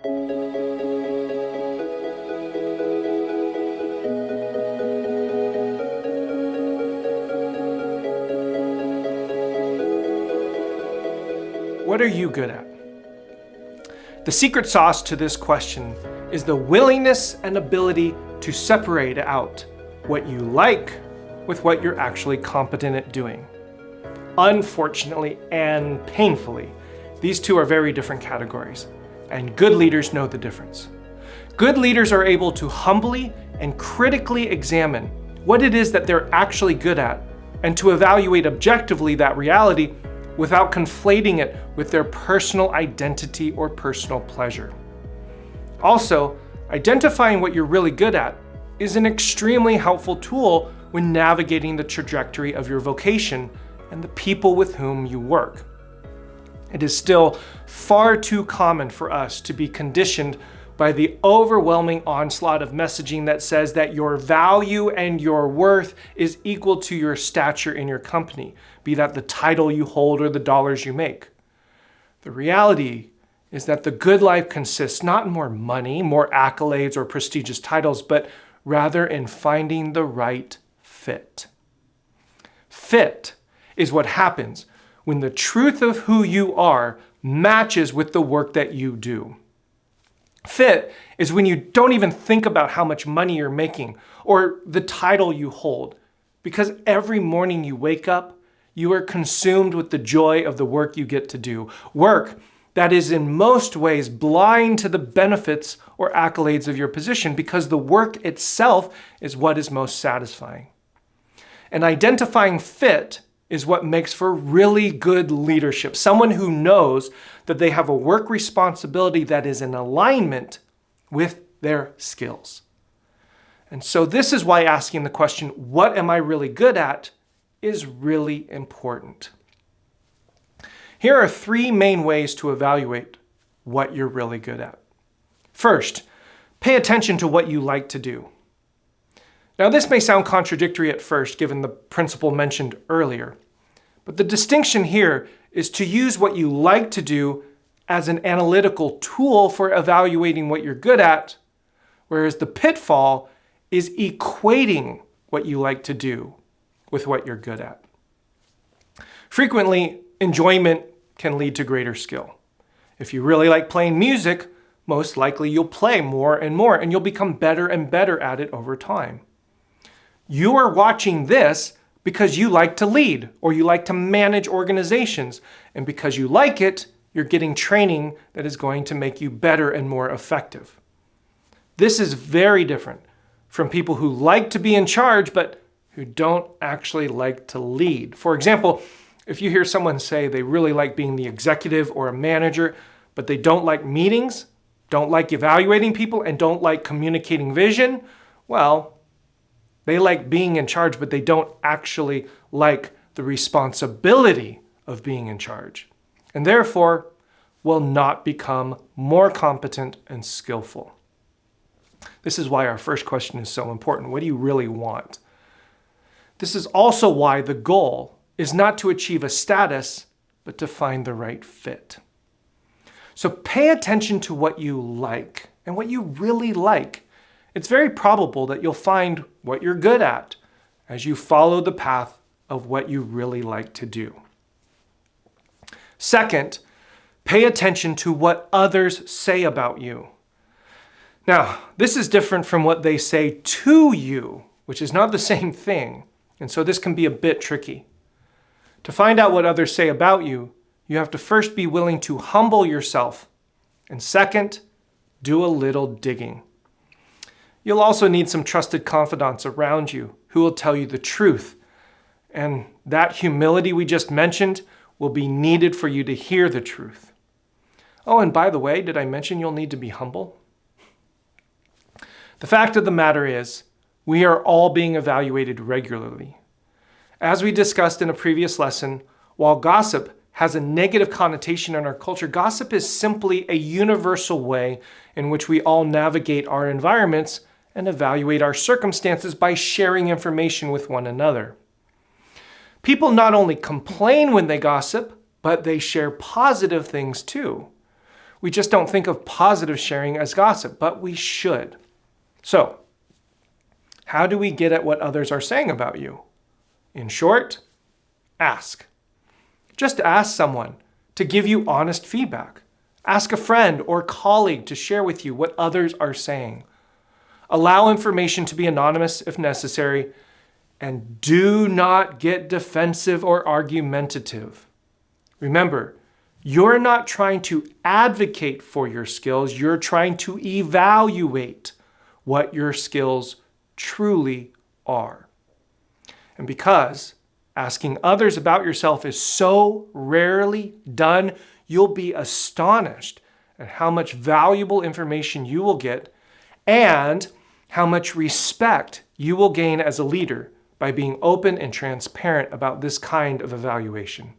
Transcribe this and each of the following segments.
What are you good at? The secret sauce to this question is the willingness and ability to separate out what you like with what you're actually competent at doing. Unfortunately and painfully, these two are very different categories, and good leaders know the difference. Good leaders are able to humbly and critically examine what it is that they're actually good at, and to evaluate objectively that reality without conflating it with their personal identity or personal pleasure. Also, identifying what you're really good at is an extremely helpful tool when navigating the trajectory of your vocation and the people with whom you work. It is still far too common for us to be conditioned by the overwhelming onslaught of messaging that says that your value and your worth is equal to your stature in your company, be that the title you hold or the dollars you make. The reality is that the good life consists not in more money, more accolades, or prestigious titles, but rather in finding the right fit. Fit is what happens when the truth of who you are matches with the work that you do. Fit is when you don't even think about how much money you're making or the title you hold, because every morning you wake up, you are consumed with the joy of the work you get to do. Work that is in most ways blind to the benefits or accolades of your position, because the work itself is what is most satisfying. And identifying fit is what makes for really good leadership. Someone who knows that they have a work responsibility that is in alignment with their skills. And so this is why asking the question, what am I really good at, is really important. Here are 3 main ways to evaluate what you're really good at. First, pay attention to what you like to do. Now, this may sound contradictory at first, given the principle mentioned earlier, but the distinction here is to use what you like to do as an analytical tool for evaluating what you're good at, whereas the pitfall is equating what you like to do with what you're good at. Frequently, enjoyment can lead to greater skill. If you really like playing music, most likely you'll play more, and you'll become better and better at it over time. You are watching this because you like to lead or you like to manage organizations. And because you like it, you're getting training that is going to make you better and more effective. This is very different from people who like to be in charge, but who don't actually like to lead. For example, if you hear someone say they really like being the executive or a manager, but they don't like meetings, don't like evaluating people, and don't like communicating vision, well, they like being in charge, but they don't actually like the responsibility of being in charge, and therefore will not become more competent and skillful. This is why our first question is so important. What do you really want? This is also why the goal is not to achieve a status, but to find the right fit. So pay attention to what you like and what you really like. It's very probable that you'll find what you're good at as you follow the path of what you really like to do. Second, pay attention to what others say about you. Now, this is different from what they say to you, which is not the same thing, and so this can be a bit tricky. To find out what others say about you, you have to first be willing to humble yourself, and second, do a little digging. You'll also need some trusted confidants around you who will tell you the truth. And that humility we just mentioned will be needed for you to hear the truth. Oh, and by the way, did I mention you'll need to be humble? The fact of the matter is, we are all being evaluated regularly. As we discussed in a previous lesson, while gossip has a negative connotation in our culture, gossip is simply a universal way in which we all navigate our environments and evaluate our circumstances by sharing information with one another. People not only complain when they gossip, but they share positive things too. We just don't think of positive sharing as gossip, but we should. So, how do we get at what others are saying about you? In short, ask. Just ask someone to give you honest feedback. Ask a friend or colleague to share with you what others are saying. Allow information to be anonymous if necessary, and do not get defensive or argumentative. Remember, you're not trying to advocate for your skills, you're trying to evaluate what your skills truly are. And because asking others about yourself is so rarely done, you'll be astonished at how much valuable information you will get and how much respect you will gain as a leader by being open and transparent about this kind of evaluation.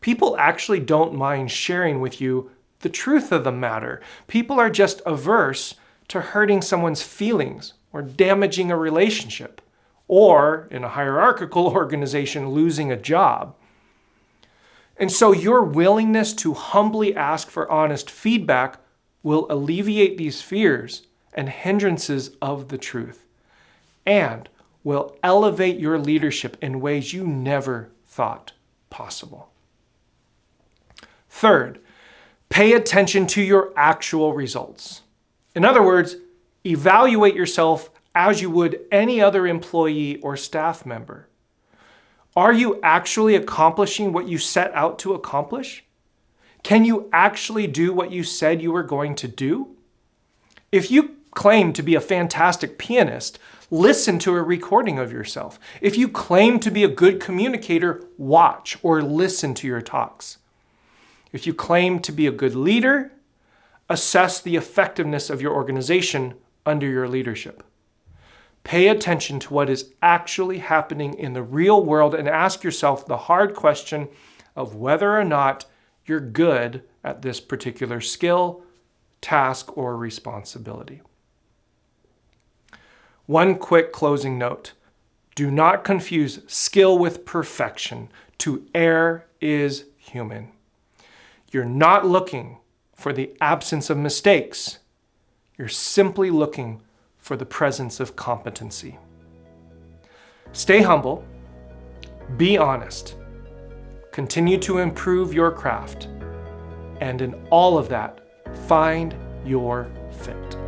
People actually don't mind sharing with you the truth of the matter. People are just averse to hurting someone's feelings or damaging a relationship, or in a hierarchical organization, losing a job. And so your willingness to humbly ask for honest feedback will alleviate these fears and hindrances of the truth, and will elevate your leadership in ways you never thought possible. Third, pay attention to your actual results. In other words, evaluate yourself as you would any other employee or staff member. Are you actually accomplishing what you set out to accomplish? Can you actually do what you said you were going to do? If you claim to be a fantastic pianist, listen to a recording of yourself. If you claim to be a good communicator, watch or listen to your talks. If you claim to be a good leader, assess the effectiveness of your organization under your leadership. Pay attention to what is actually happening in the real world and ask yourself the hard question of whether or not you're good at this particular skill, task, or responsibility. One quick closing note. Do not confuse skill with perfection. To err is human. You're not looking for the absence of mistakes. You're simply looking for the presence of competency. Stay humble, be honest, continue to improve your craft, and in all of that, find your fit.